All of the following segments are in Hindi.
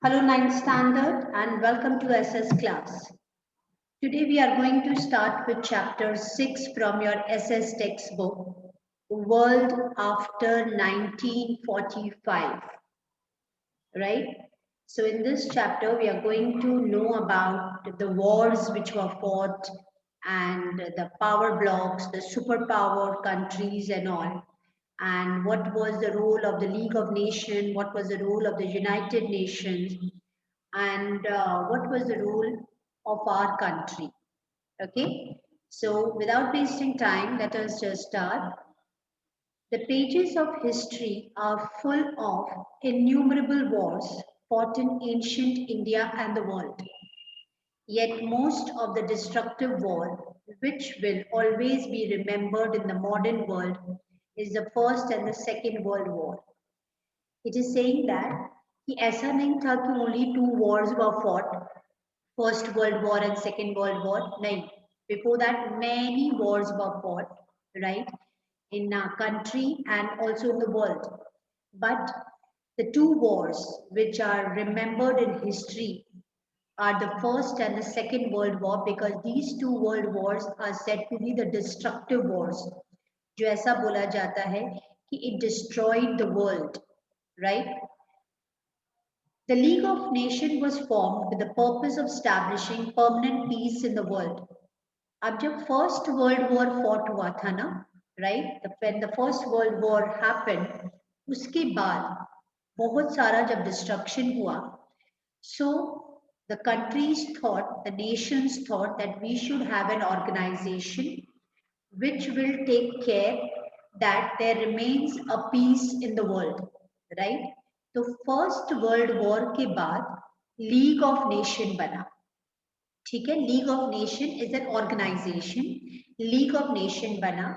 Hello, ninth standard, and welcome to SS class. Today we are going to start with chapter 6 from your SS textbook, World After 1945. Right? So, in this chapter, we are going to know about the wars which were fought and the power blocks, the superpower countries, and all. And what was the role of the League of Nations, what was the role of the United Nations, and what was the role of our country. Okay, so without wasting time, let us just start. The pages of history are full of innumerable wars fought in ancient India and the world. Yet most of the destructive war, which will always be remembered in the modern world, is the First and the Second World War. It is saying that कि ऐसा नहीं था कि only two wars were fought, First World War and Second World War. नहीं. Before that, many wars were fought, right, in our country and also in the world. But the two wars which are remembered in history are the First and the Second World War because these two world wars are said to be the destructive wars. जो ऐसा बोला जाता है कि it destroyed the world, right? The League of Nations was formed with the purpose of establishing permanent peace in the world. अब जब फर्स्ट वर्ल्ड वॉर फॉट हुआ था ना, right, when the first World war happened, उसके बाद बहुत सारा जब डिस्ट्रक्शन हुआ, so the countries thought, the nations thought that we should have an organization which will take care that there remains a peace in the world, right? तो फर्स्ट वर्ल्ड वॉर के बाद लीग ऑफ नेशन बना. ठीक है, League of Nation is an organisation. League of Nation बना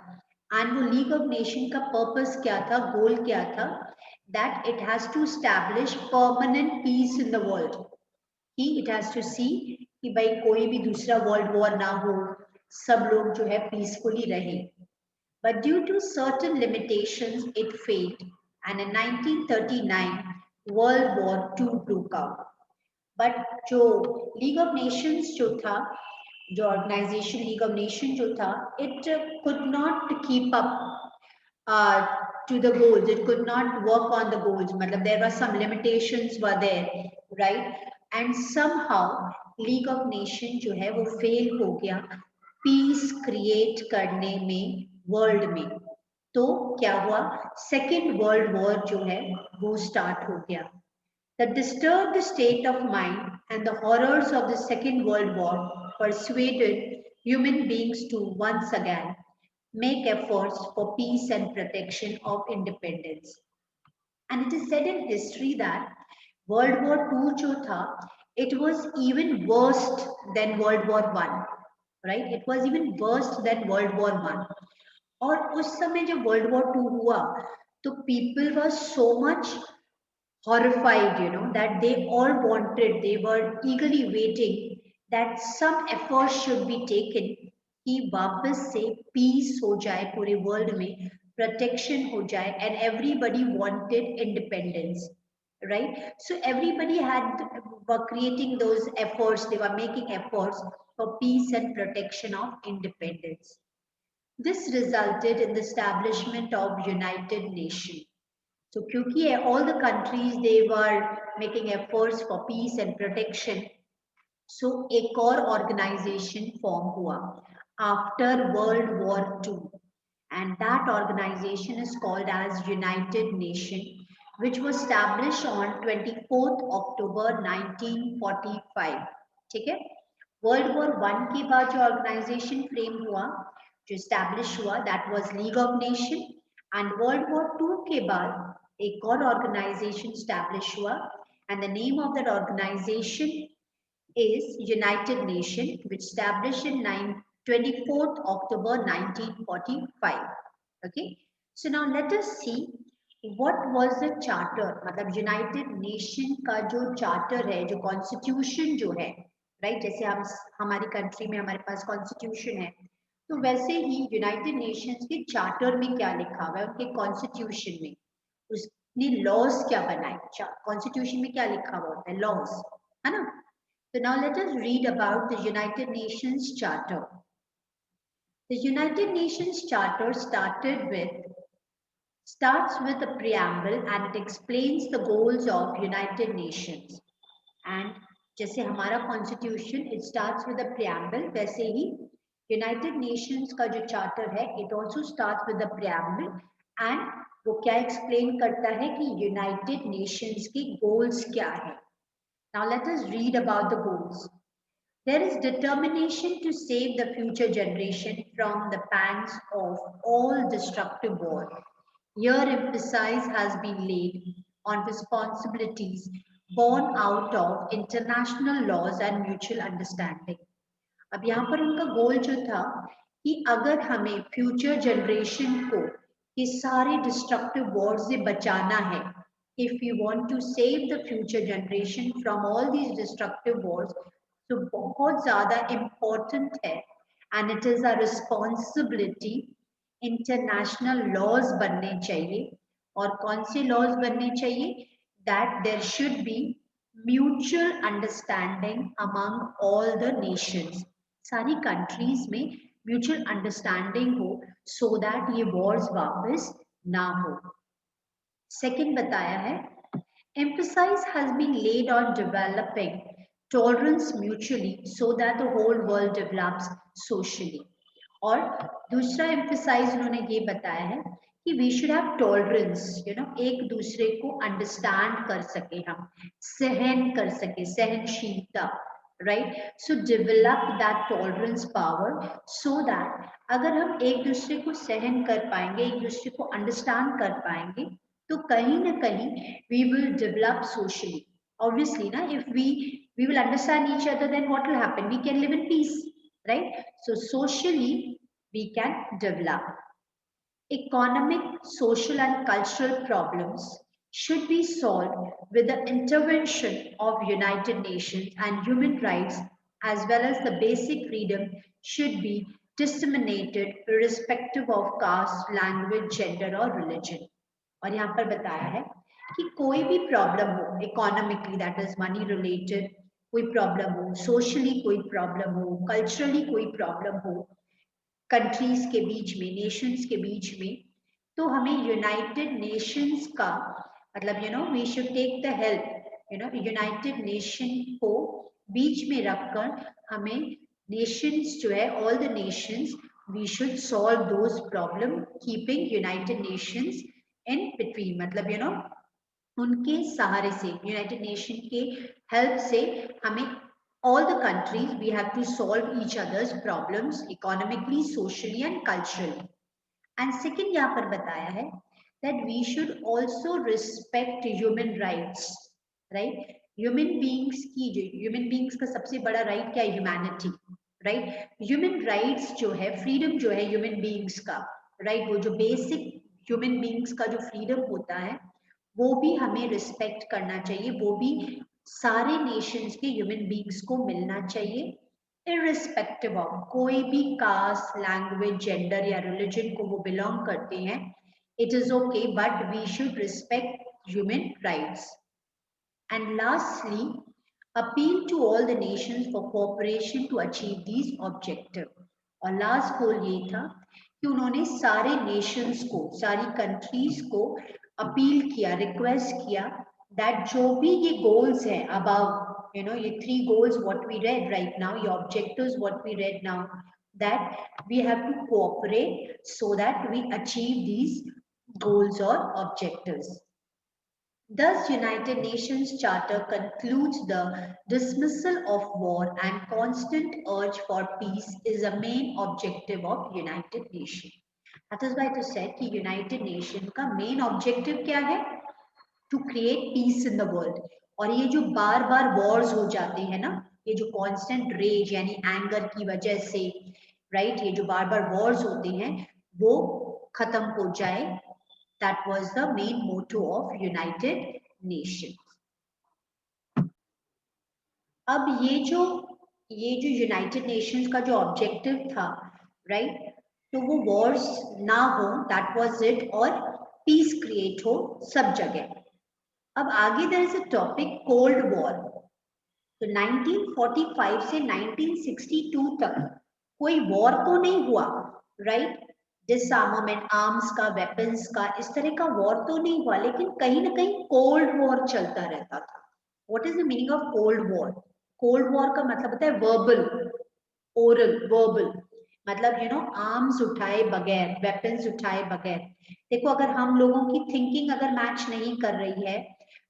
एंड वो लीग ऑफ नेशन का पर्पस क्या था, गोल क्या था, that it has to establish permanent peace in the world. कि इट हैज टू सी कि भाई कोई भी दूसरा वर्ल्ड वॉर ना हो, सब लोग जो है पीसफुली रहे. But due to certain limitations, it failed, and in 1939, World War II broke out. But जो लीग ऑफ नेशंस जो था, जो ऑर्गेनाइजेशन लीग ऑफ नेशन जो था, it could not keep up to the goals. It could not work on the goals. मतलब there were some limitations were there, right? And somehow League of Nation जो है वो फेल हो गया पीस क्रिएट करने में वर्ल्ड में. तो क्या हुआ, सेकेंड वर्ल्ड वॉर जो है वो स्टार्ट हो गया. The disturbed state of mind and the horrors of the Second World War persuaded human beings to once again make efforts for peace and protection of independence. And it is said in history that World War II जो था, it was even worse than World War One, right? It was even worse than World War One. और उस समय जब World War II हुआ, तो people were so much horrified, that they all wanted, they were eagerly waiting that some effort should be taken कि वापस से peace हो जाए पूरे world में, protection हो जाए, and everybody wanted independence, right? So everybody were creating those efforts, they were making efforts for peace and protection of independence. This resulted in the establishment of United Nations. So क्योंकि all the countries they were making efforts for peace and protection, so एक और organization form हुआ after World War II, and that organization is called as United Nations, which was established on 24th October 1945. ठीक है, वर्ल्ड वॉर वन के बाद जो ऑर्गेनाइजेशन फ्रेम हुआ, जो स्टैब्लिश हुआ, that was League of Nation. And World War two के बाद एक और ऑर्गेनाइजेशन स्टैब्लिश हुआ, and the name of that organisation is United Nations, which established in 24th October 1945. Okay, so now let us see what was the charter. मतलब United Nation का जो charter है, जो constitution जो है, right? जैसे हम हमारी country में हमारे पास constitution है, तो वैसे ही United Nations के charter में क्या लिखा हुआ है, उनके constitution में. उस ने लॉज क्या बनाए, कॉन्स्टिट्यूशन में क्या लिखा हुआ होता है, लॉज, है ना। So now let us read about the United Nations Charter. The United Nations Charter starts with a preamble and it explains the goals of United Nations. And जैसे हमारा constitution it starts with a preamble, वैसे ही यूनाइटेड नेशंस का जो चार्टर है it also starts with the preamble and वो क्या एक्सप्लेन करता है कि यूनाइटेड नेशंस की गोल्स क्या है. Now let us read about the goals. There is determination to save the future generation from the pangs of all destructive war. Here emphasis has been laid on responsibilities born out of international laws and mutual understanding. अब यहाँ पर उनका गोल जो था कि अगर हमें फ्यूचर जनरेशन को ये सारे डिस्ट्रक्टिव वॉर से बचाना है, if we want to save the future generation from all these destructive wars, तो बहुत ज़्यादा important है and it is a responsibility, international laws बनने चाहिए. और कौन से laws बनने चाहिए? That there should be mutual understanding among all the nations. सारी कंट्रीज में म्यूचुअल अंडरस्टैंडिंग हो सो दैट ये वॉर्स वापस ना हो. सेकंड बताया है emphasis has been laid on developing tolerance mutually so that the whole world develops socially. और दूसरा emphasize उन्होंने ये बताया है कि we should have tolerance, एक दूसरे को अंडरस्टैंड कर सके, हम सहन कर सके, सहनशीलता, right? So develop that tolerance power so that अगर हम एक दूसरे को सहन कर पाएंगे, एक दूसरे को अंडरस्टैंड कर पाएंगे, तो कहीं ना कहीं we will develop socially. Obviously, na, if we will understand each other, then what will happen? We can live in peace, right? So socially we can develop. Economic, social and cultural problems should be solved with the intervention of United Nations, and human rights as well as the basic freedom should be disseminated irrespective of caste, language, gender or religion. और यहाँ पर बताया है कि कोई भी प्रॉब्लम हो, economically that is money related कोई प्रॉब्लम हो, सोशली कोई प्रॉब्लम हो, कल्चरली कोई प्रॉब्लम हो, कंट्रीज के बीच में, नेशंस के बीच में, तो हमें यूनाइटेड नेशंस का मतलब we should take the help, United Nation को बीच में रखकर हमें नेशंस जो है, all the nations, we should solve those problem keeping United Nations in between, मतलब उनके सहारे से, यूनाइटेड नेशन के हेल्प से हमें all the countries we have to solve each other's problems economically, socially and culturally. And second यहाँ पर बताया है that we should also respect human rights, right? Human beings human beings का सबसे बड़ा right क्या है? Humanity, right? Human rights जो है, freedom जो है human beings का, right? वो जो basic human beings का जो freedom होता है वो भी हमें respect करना चाहिए, वो भी सारे नेशंस के ह्यूमन बींग्स को मिलना चाहिए, इररिस्पेक्टिव ऑफ कोई भी कास्ट, लैंग्वेज, जेंडर या रिलीजन को वो बिलोंग करते हैं. It is okay, but we should respect human rights. And lastly, appeal to all the nations for cooperation to achieve these objective. और लास्ट गोल ये था कि उन्होंने सारे नेशंस को, सारी कंट्रीज को अपील किया, रिक्वेस्ट किया that जो भी ये goals है above, ये 3 goals what we read right now, your objectives what we read now, that we have to cooperate so that we achieve these goals or objectives. Thus, United Nations Charter concludes the dismissal of war and constant urge for peace is a main objective of United Nations. That is why it is said कि United Nations का main objective क्या है? To create peace in the world. और ये जो बार बार वॉर्स हो जाते हैं ना, ये जो कांस्टेंट रेज यानी एंगर की वजह से, राइट, ये जो बार बार वॉर्स होते हैं वो खत्म हो जाए. That was the main motto of United Nations. अब ये जो यूनाइटेड नेशंस का जो ऑब्जेक्टिव था, राइट, तो वो वॉर्स ना हो, दैट वाज इट. और पीस क्रिएट हो सब जगह। अब आगे there is a topic cold war. तो 1945 से 1962 तक कोई वॉर तो नहीं हुआ, राइट? डिसआर्मामेंट, आर्म्स का, वेपन्स का, इस तरह का वॉर तो नहीं हुआ, लेकिन कहीं ना कहीं कोल्ड वॉर चलता रहता था। What is the meaning of cold war? Cold war का मतलब होता है वर्बल, ओरल, वर्बल, मतलब आर्म्स उठाए बगैर, वेपन्स उठाए बगैर। देखो, अगर हम लोगों की थिंकिंग अगर मैच नहीं कर रही है,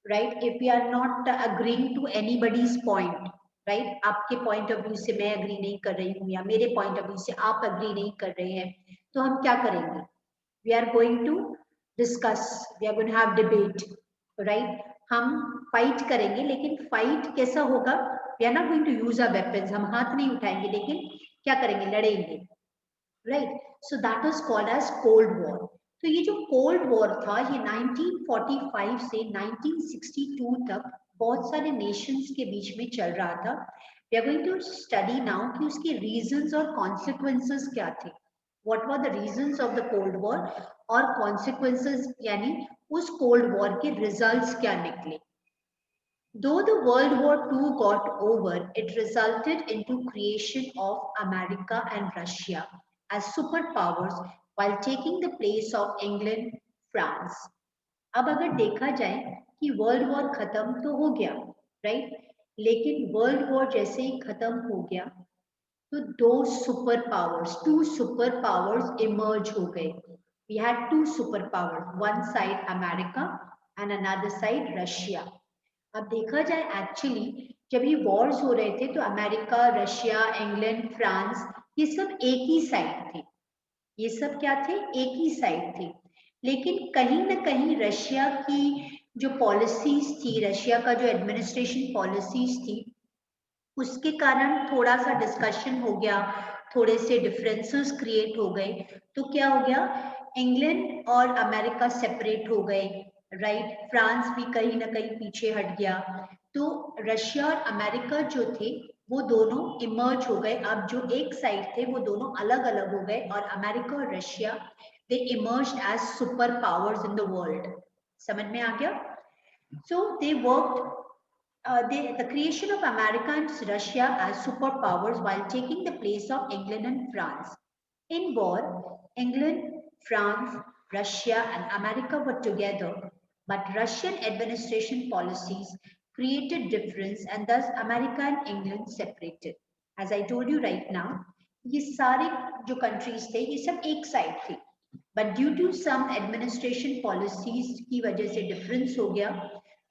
right, if we are not agreeing to anybody's point, right, आपके पॉइंट ऑफ व्यू से मैं अग्री नहीं कर रही हूँ या मेरे पॉइंट ऑफ व्यू से आप अग्री नहीं कर रहे हैं, तो हम क्या करेंगे? We are going to discuss, we are going to have debate, right? हम फाइट करेंगे, लेकिन फाइट कैसा होगा? We are not going to use a weapons, हम हाथ नहीं उठाएंगे, लेकिन क्या करेंगे? लड़ेंगे, right? So that was called as cold war. तो ये जो कोल्ड वॉर था, ये 1945 से 1962 तक बहुत सारे नेशंस के बीच में चल रहा था। We are going to study now कि उसके रीजंस और कॉन्सिक्वेंसेस क्या थे। What were the reasons of the cold war और कॉन्सिक्वेंसेस, यानी उस कोल्ड वॉर के रिजल्ट्स क्या निकले। Though the World War II got over, it resulted into creation of America and Russia as superpowers while taking the place of England, France. अब अगर देखा जाए कि वर्ल्ड वॉर खत्म तो हो गया, राइट, लेकिन वर्ल्ड वॉर जैसे ही खत्म हो गया तो दो super powers, two super powers emerge हो गए। We had two super powers, one side America and another side Russia. अब देखा जाए एक्चुअली जब ये वॉर्स हो रहे थे तो अमेरिका, रशिया, इंग्लैंड, फ्रांस, ये सब एक ही साइड थे। ये सब क्या थे? एक ही साइड थे। लेकिन कहीं ना कहीं रशिया की जो पॉलिसीज थी, रशिया का जो एडमिनिस्ट्रेशन पॉलिसीज थी, उसके कारण थोड़ा सा डिस्कशन हो गया, थोड़े से डिफरेंसेस क्रिएट हो गए। तो क्या हो गया? इंग्लैंड और अमेरिका सेपरेट हो गए, राइट? फ्रांस भी कहीं ना कहीं पीछे हट गया। तो रशिया और अमेरिका जो थे वो दोनों इमर्ज हो गए। अब जो एक साइड थे वो दोनों अलग अलग हो गए, और अमेरिका और Russia they emerged as super powers in the world. समझ में आ गया? So they worked, the creation of America and Russia as superpowers while taking the place of England and France. In war, England, France, Russia, and America were together, but Russian administration policies created difference, and thus America and England separated. As I told you right now, ये सारे जो countries थे ये सब एक side थे, but due to some administration policies की वजह से difference हो गया,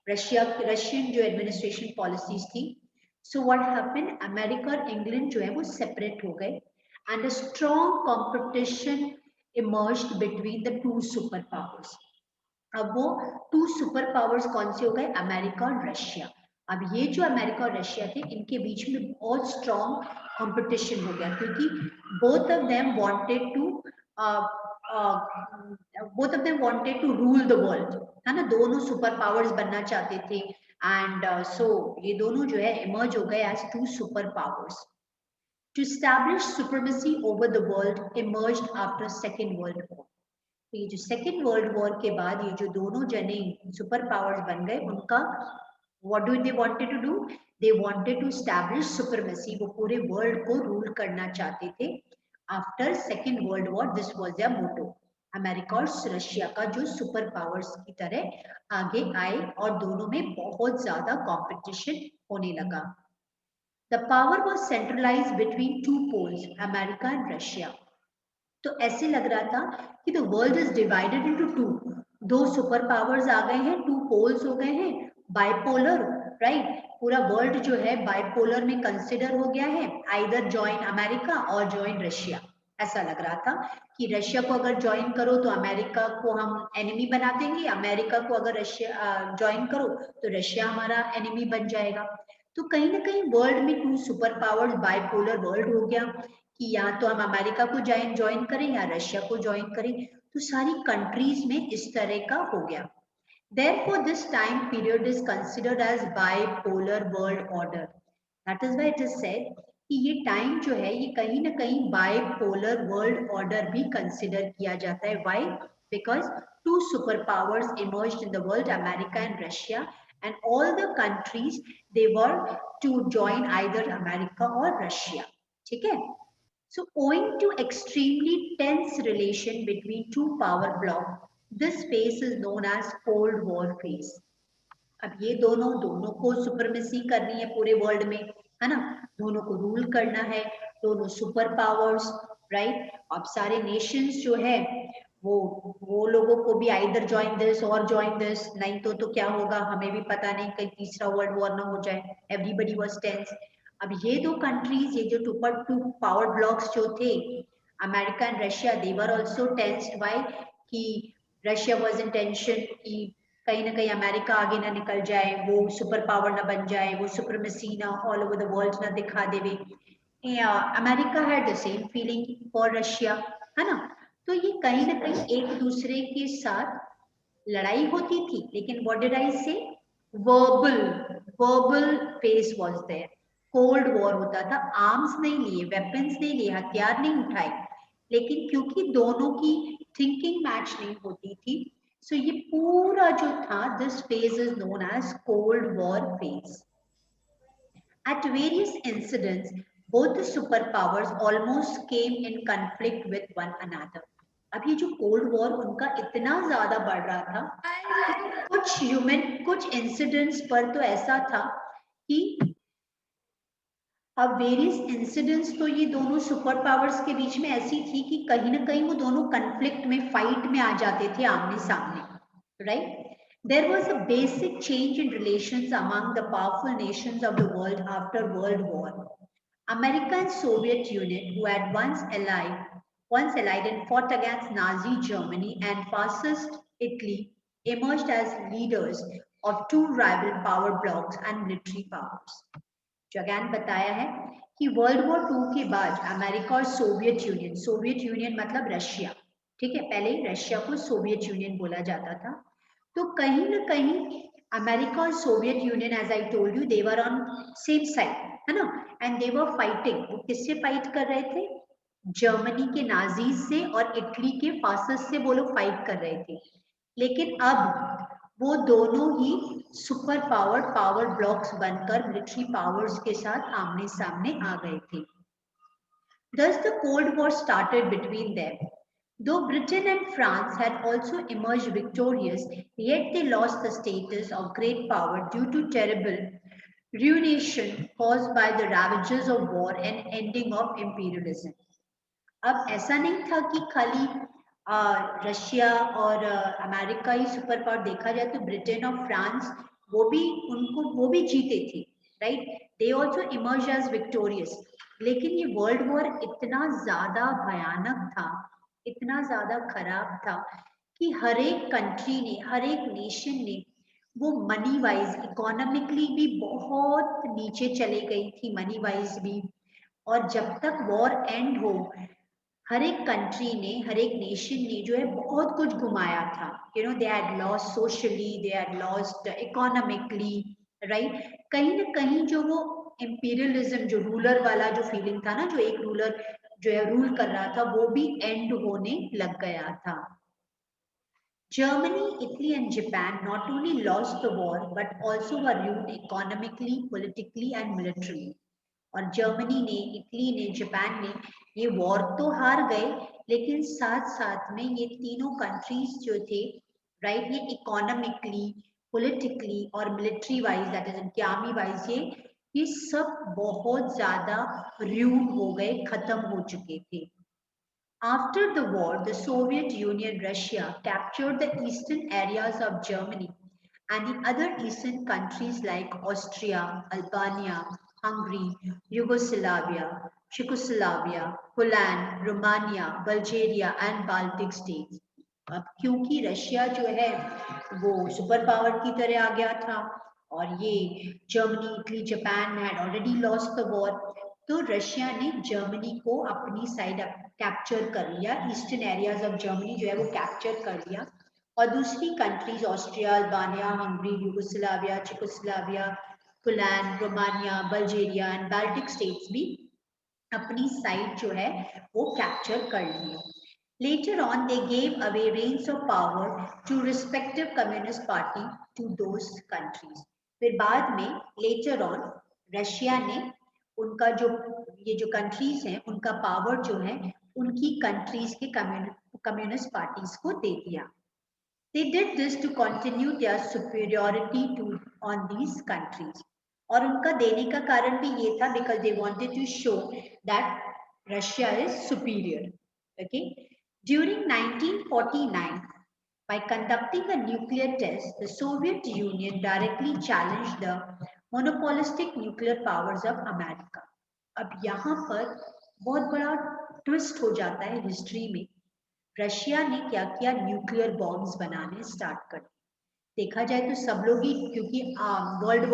रशियन जो एडमिनिस्ट्रेशन पॉलिसीज थी। सो व्हाट हैपेंड, अमेरिका और इंग्लैंड जो है वो सेपरेट हो गए, and a strong competition emerged between the two super powers. अब वो टू सुपर पावर्स कौन से हो गए? अमेरिका और रशिया। अब ये जो अमेरिका और रशिया थे, इनके बीच में बहुत स्ट्रॉन्ग कंपटीशन हो गया, क्योंकि both of them wanted to both of them wanted to rule the world, है ना? दोनों सुपर पावर्स बनना चाहते थे, एंड सो ये दोनों जो है इमर्ज हो गए as two super powers. To establish supremacy over the world emerged after Second World War. तो ये जो सेकेंड वर्ल्ड वॉर के बाद ये जो दोनों जने सुपर पावर्स बन गए, उनका what do they wanted to do? They wanted to establish supremacy, वो पूरे वर्ल्ड को रूल करना चाहते थे। After Second World War this was their motto. America और रशिया का जो सुपर पावर्स की तरह आगे आए, और दोनों में बहुत ज्यादा कंपटीशन होने लगा। The power was centralised between two poles, America and Russia. तो ऐसे लग रहा था कि the world is divided into two, दो सुपर पावर्स आ गए हैं, टू पोल्स हो गए हैं, बाइपोलर, राइट? पूरा वर्ल्ड जो है बाइपोलर में कंसिडर हो गया है, आइदर जॉइन अमेरिका और जॉइन रशिया। ऐसा लग रहा था कि रशिया को अगर ज्वाइन करो तो अमेरिका को हम एनिमी बना देंगे, अमेरिका को अगर रशिया ज्वाइन करो तो रशिया हमारा एनिमी बन जाएगा। तो कहीं ना कहीं वर्ल्ड में two super powers, bipolar world हो गया कि या तो हम अमेरिका को ज्वाइन करें या रशिया को ज्वाइन करें। तो सारी कंट्रीज में इस तरह का हो गया। Therefore, this time period is considered as bipolar world order. That is why it is said कि ये टाइम जो है ये कहीं ना कहीं बाइपोलर वर्ल्ड ऑर्डर भी कंसिडर किया जाता है। Why? because two superpowers emerged in the world, America and Russia, and all the countries they were to join either America or Russia. ठीक है? So owing to extremely tense relation between two power blocks, this phase is known as Cold War phase. अब ये दोनों दोनों को सुपरमेसी करनी है पूरे वर्ल्ड में, है ना, दोनों को रूल करना है, दोनों सुपर पावर्स, राइट। अब सारे नेशंस जो है वो लोगों को भी आइदर ज्वाइन दिस और ज्वाइन दिस, नहीं तो क्या होगा हमें भी पता नहीं, कहीं तीसरा वर्ल्ड वॉर ना हो जाए। Everybody was tense. अब ये दो कंट्रीज, ये जो टू पावर ब्लॉक्स जो थे, America and Russia, they were also tensed by कि रशिया वाज इन टेंशन कि कहीं ना कहीं अमेरिका आगे ना निकल जाए, वो सुपर पावर ना बन जाए, वो सुपरमेसी ना ऑल ओवर द वर्ल्ड ना दिखा देवे। America had the same feeling for Russia, है ना। तो ये कहीं ना कहीं एक दूसरे के साथ लड़ाई होती थी, लेकिन what did I say, verbal verbal phase was there. Cold war होता था, आर्म्स नहीं लिए, वेपन्स नहीं लिए, हथियार नहीं उठाए, लेकिन क्योंकि दोनों की थिंकिंग मैच नहीं होती थी, सो ये पूरा जो था, this phase is known as cold war phase. At various incidents, both the superpowers almost came in conflict with one another. अब ये जो कोल्ड वॉर उनका इतना ज्यादा बढ़ रहा था, कुछ इंसिडेंट्स पर तो ऐसा था कि अब वेरियस इंसिडेंट्स तो ये दोनों सुपर पावर्स के बीच में ऐसी थी कि कहीं ना कहीं वो दोनों कन्फ्लिक्ट में, फाइट में आ जाते थे आमने सामने, right? There was a basic change in relations among the powerful nations of the world after World War. America and Soviet Union, who had once allied and fought against Nazi Germany and fascist Italy, emerged as leaders of two rival power blocks and military powers. जो अगैन बताया है कि वर्ल्ड वॉर 2 के बाद अमेरिका और सोवियत यूनियन मतलब रशिया, ठीक है, पहले रशिया को सोवियत यूनियन बोला जाता था, तो कहीं ना कहीं अमेरिका और Soviet Union, as I told you, they were on same side, है ना, एंड दे वर फाइटिंग। वो किससे फाइट कर रहे थे? जर्मनी के नाजीज से और इटली के फासिस्ट से वो लोग फाइट कर रहे थे। लेकिन अब वो दोनों ही सुपर पावर ब्लॉक्स बनकर मिलिट्री पावर्स के साथ आमने सामने आ गए थे। Thus the Cold War started between them. Though Britain and France had also emerged victorious, yet they lost the status of great power due to terrible ruination caused by the ravages of war and ending of imperialism. अब ऐसा नहीं था कि खाली रशिया और अमेरिका ही सुपर पावर, देखा जाए तो ब्रिटेन और फ्रांस वो भी जीते थे, right, they also emerge as victorious. लेकिन ये वर्ल्ड वॉर इतना ज्यादा भयानक था, इतना ज्यादा खराब था कि हर एक कंट्री ने, हर एक नेशन ने वो मनी वाइज, इकोनॉमिकली भी बहुत नीचे चले गई थी, मनी वाइज भी। और जब तक वॉर एंड हो, हर एक कंट्री ने, हर एक नेशन ने जो है बहुत कुछ घुमाया था, you know, they had lost socially, they had lost economically, right. कहीं ना कहीं जो वो इंपीरियलिज्म, जो रूलर वाला जो फीलिंग था ना, जो एक रूलर जो है रूल कर रहा था, वो भी एंड होने लग गया था। Germany, Italy and Japan not only lost the war but also were ruined economically, politically and militarily. और जर्मनी ने, इटली ने, जापान ने ये वॉर तो हार गए, लेकिन साथ साथ में ये तीनों कंट्रीज जो थे, राइट, ये इकोनॉमिकली, पॉलिटिकली और मिलिट्री वाइज, दैट इज इनकी आर्मी वाइज, ये सब बहुत ज्यादा रूइन हो गए, खत्म हो चुके थे। After the war, the Soviet Union, Russia captured the eastern areas of Germany and the other eastern countries like Austria, Albania, Hungary, Czechoslovakia, Poland, Romania, Bulgaria and Baltic states. अब क्योंकि रशिया जो है वो सुपर पावर की तरह आ गया था और ये Germany, Italy, Japan had already lost the war, तो रशिया ने जर्मनी को अपनी साइड कैप्चर कर लिया, ईस्टर्न एरियाज ऑफ जर्मनी जो है वो कैप्चर कर लिया, और दूसरी countries Austria, Albania, Hungary, Yugoslavia, Czechoslovakia, Poland, Romania, Bulgaria and Baltic states भी अपनी साइड जो है वो कैप्चर कर लिए। Later on, they gave away reins of power to respective communist party to those countries. फिर बाद में later on रशिया ने उनका जो ये जो कंट्रीज हैं उनका पावर जो है उनकी कंट्रीज के कम्युनिस्ट पार्टीज को दे दिया. They did this to continue their superiority to on these countries. और उनका देने का कारण भी ये था because they wanted to show that Russia is superior. Okay. During 1949, by conducting a nuclear test, the Soviet Union directly challenged the monopolistic nuclear powers of America. अब यहाँ पर बहुत बड़ा ट्विस्ट हो जाता है हिस्ट्री में. रशिया ने क्या किया, न्यूक्लियर बॉम्ब्स बनाने स्टार्ट कर दिए. देखा जाए तो सब लोग ही, क्योंकि वर्ल्ड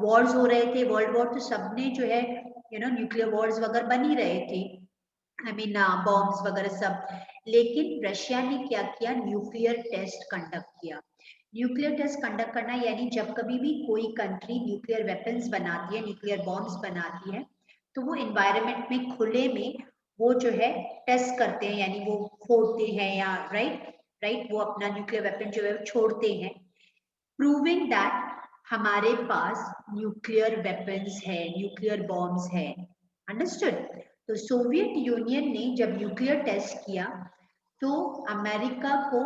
वॉर्स हो रहे थे, वर्ल्ड वॉर तो सबने जो है न्यूक्लियर वॉर्स वगैरह बन ही रहे थे, आई मीन बॉम्ब्स वगैरह सब. लेकिन रशिया ने क्या किया, न्यूक्लियर टेस्ट कंडक्ट किया. न्यूक्लियर टेस्ट कंडक्ट करना यानी जब कभी भी कोई कंट्री न्यूक्लियर वेपन्स बनाती है, न्यूक्लियर बॉम्ब्स बनाती है, तो वो एनवायरनमेंट में खुले में वो जो है टेस्ट करते हैं, यानी वो फोड़ते हैं या राइट वो अपना न्यूक्लियर वेपन जो है छोड़ते हैं, प्रूविंग दैट हमारे पास न्यूक्लियर वेपन्स है, न्यूक्लियर बॉम्ब्स है. अंडरस्टूड. तो सोवियत यूनियन ने जब न्यूक्लियर टेस्ट किया तो अमेरिका को,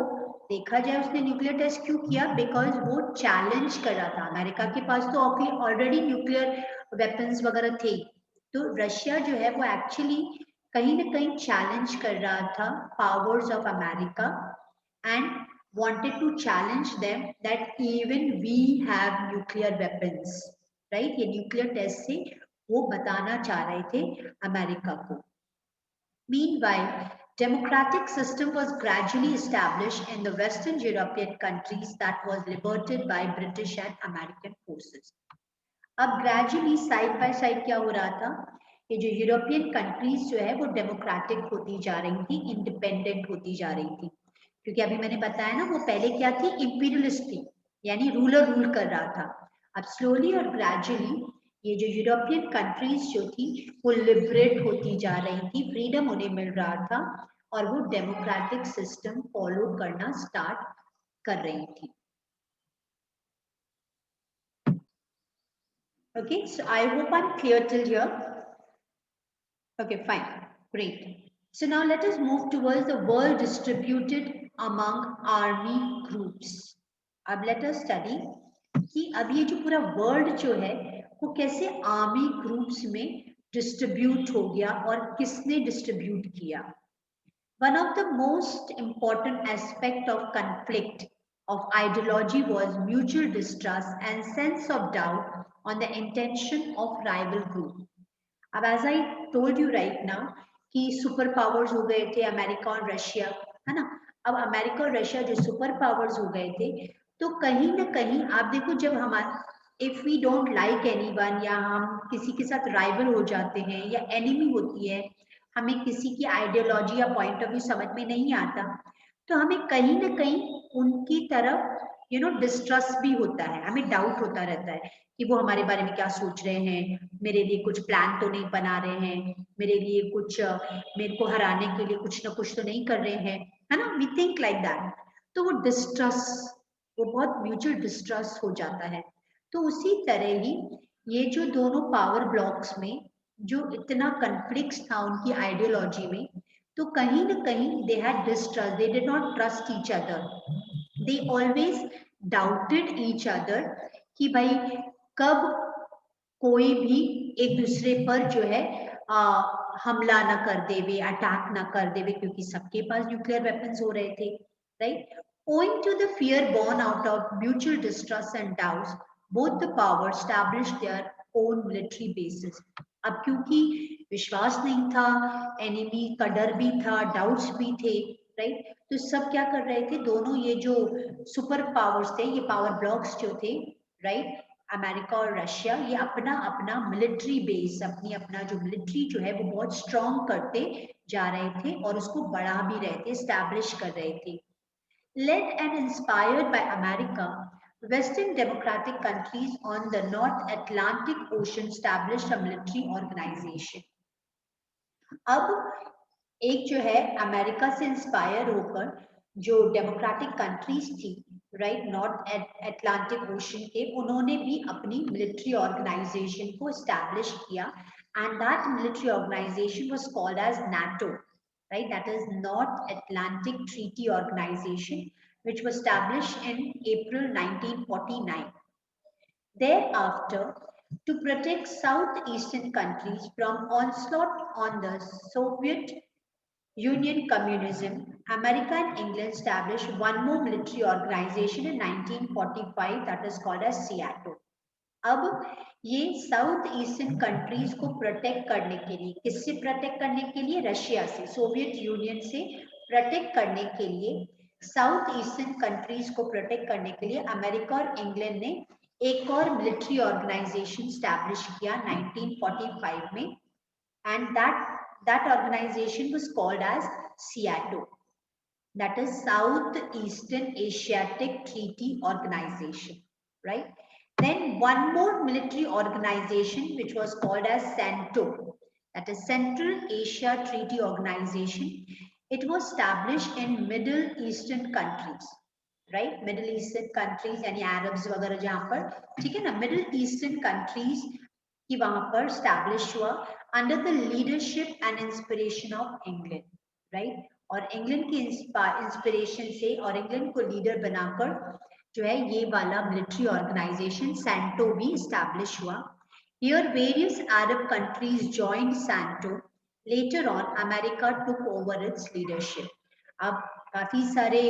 देखा जाए उसने न्यूक्लियर टेस्ट क्यों किया, बिकॉज वो चैलेंज कर रहा था. अमेरिका के पास तो ऑलरेडी न्यूक्लियर वेपन्स वगैरह थे, तो रशिया जो है वो एक्चुअली कहीं ना कहीं चैलेंज कर रहा था powers of America and wanted to challenge them that even we have nuclear weapons, right? ये न्यूक्लियर टेस्ट से वो बताना चाह रहे थे अमेरिका को. Meanwhile, democratic system was gradually established in the Western European countries that was liberated by British and American forces. अब ग्रेजुअली साइड बाय साइड क्या हो रहा था, ये जो यूरोपियन कंट्रीज जो है वो डेमोक्रेटिक होती जा रही थी, इंडिपेंडेंट होती जा रही थी. क्योंकि अभी मैंने बताया ना, वो पहले क्या थी, इंपीरियलिस्ट थी, यानी रूलर रूल कर रहा था. अब स्लोली और ग्रेजुअली ये जो यूरोपियन कंट्रीज जो थी वो लिबरेट होती जा रही थी, फ्रीडम उन्हें मिल रहा था और वो डेमोक्रेटिक सिस्टम फॉलो करना स्टार्ट कर रही थी. Okay, so I hope I'm clear till here. Okay, fine, great. So now let us move towards the world distributed among army groups. अब let us study कि अब ये जो पूरा वर्ल्ड जो है वो कैसे आर्मी ग्रुप्स में डिस्ट्रीब्यूट हो गया और किसने डिस्ट्रीब्यूट किया. One of the most important aspect of conflict of ideology was mutual distrust and sense of doubt on the intention of rival group. अब as I told you right now कि सुपर पावर्स हो गए थे अमेरिका और रशिया, है ना. अब अमेरिका और रशिया जो सुपर पावर्स हो गए थे, तो कहीं ना कहीं आप देखो, जब हमारे if we don't like anyone या हम किसी के साथ राइवल हो जाते हैं या एनिमी होती है, हमें किसी की आइडियोलॉजी या पॉइंट ऑफ व्यू समझ में नहीं आता, तो हमें कहीं ना कहीं उनकी तरफ डिस्ट्रस्ट भी होता है, हमें डाउट होता रहता है कि वो हमारे बारे में क्या सोच रहे हैं, मेरे लिए कुछ प्लान तो नहीं बना रहे हैं, मेरे लिए कुछ मेरे को हराने के लिए कुछ ना कुछ तो नहीं कर रहे हैं, है ना. We think like that. तो वो डिस्ट्रस्ट, वो बहुत म्यूचुअल डिस्ट्रस्ट हो जाता है. तो उसी तरह ही ये जो दोनों पावर ब्लॉक्स में जो इतना कन्फ्लिक्ट था उनकी आइडियोलॉजी में, तो कहीं ना कहीं they had distrust, they did not trust each other, they always doubted each other कि भाई कब कोई भी एक दूसरे पर जो है हमला ना कर देवे, अटैक ना कर देवे, क्योंकि सबके पास न्यूक्लियर वेपन्स हो रहे थे, right. Owing to the fear born out of mutual distrust and doubts, both the powers established their own military bases. अब क्योंकि विश्वास नहीं था, एनिमी का डर भी था, डाउट्स भी थे, राइट. तो सब क्या कर रहे थे, दोनों ये जो सुपर पावर्स थे, ये पावर ब्लॉक्स जो थे, राइट, अमेरिका और रशिया, ये अपना अपना मिलिट्री बेस, अपना जो मिलिट्री जो है वो बहुत स्ट्रॉन्ग करते जा रहे थे और उसको बढ़ा भी रहे थे, एस्टैब्लिश कर रहे थे. Led and inspired by America, Western democratic countries on the North Atlantic Ocean established a military organization. अब एक जो है अमेरिका से इंस्पायर होकर जो डेमोक्रेटिक कंट्रीज थी, राइट, नॉर्थ अटलांटिक ओशन के, उन्होंने भी अपनी मिलिट्री ऑर्गेनाइजेशन को एस्टैब्लिश किया, and that military organisation was called as NATO, right, that is North Atlantic Treaty Organization, which was established in April 1949. Thereafter, to protect southeastern countries from onslaught on the Soviet Union communism, America and England established one more military organization in 1945 that is called as SEATO. अब ये साउथ ईस्टर्न कंट्रीज को प्रोटेक्ट करने के लिए, किससे प्रोटेक्ट करने के लिए? रशिया से, सोवियत यूनियन से प्रोटेक्ट करने के लिए, साउथ ईस्टर्न कंट्रीज को प्रोटेक्ट करने के लिए अमेरिका और इंग्लैंड ने एक और मिलिट्री ऑर्गेनाइजेशन स्टैब्लिश किया 1945 में, and that organization was called as SEATO, that is South Eastern Asiatic Treaty Organization, right? Then one more military organization which was called as CENTO, that is Central Asia Treaty Organization. It was established in Middle Eastern countries, right? Middle Eastern countries यानी Arabs वगैरह जहाँ पर, ठीक है ना, Middle Eastern countries की वहाँ पर establish हुआ under the leadership and inspiration of England, right? और इंग्लैंड की इंस्पिरेशन से और इंग्लैंड को लीडर बनाकर जो है ये वाला मिलिट्री ऑर्गेनाइजेशन सैंटो भी स्टैब्लिश हुआ. Here various Arab countries joined Santo. Letter on America took over it's leadership. अब काफी सारे,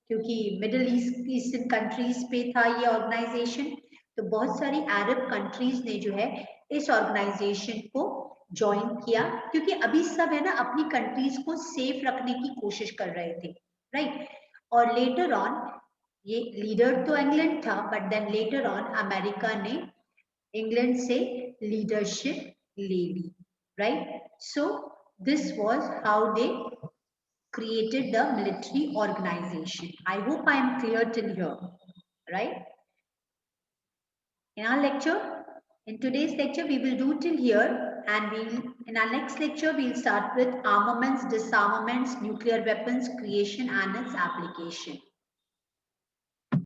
क्योंकि मिडिल ईस्टर्न कंट्रीज पे था ये ऑर्गेनाइजेशन, तो बहुत सारी अरब कंट्रीज ने जो है इस ऑर्गेनाइजेशन को ज्वाइन किया, क्योंकि अभी सब है ना अपनी कंट्रीज को सेफ रखने की कोशिश कर रहे थे, राइट. और लेटर ऑन ये लीडर तो इंग्लैंड था, but then later on America ने इंग्लैंड से लीडरशिप ले ली, right. So this was how they created the military organization. I hope I am clear till here, right? In our lecture, in today's lecture, we will do till here, and in our next lecture, we'll start with armaments, disarmaments, nuclear weapons, creation and its application.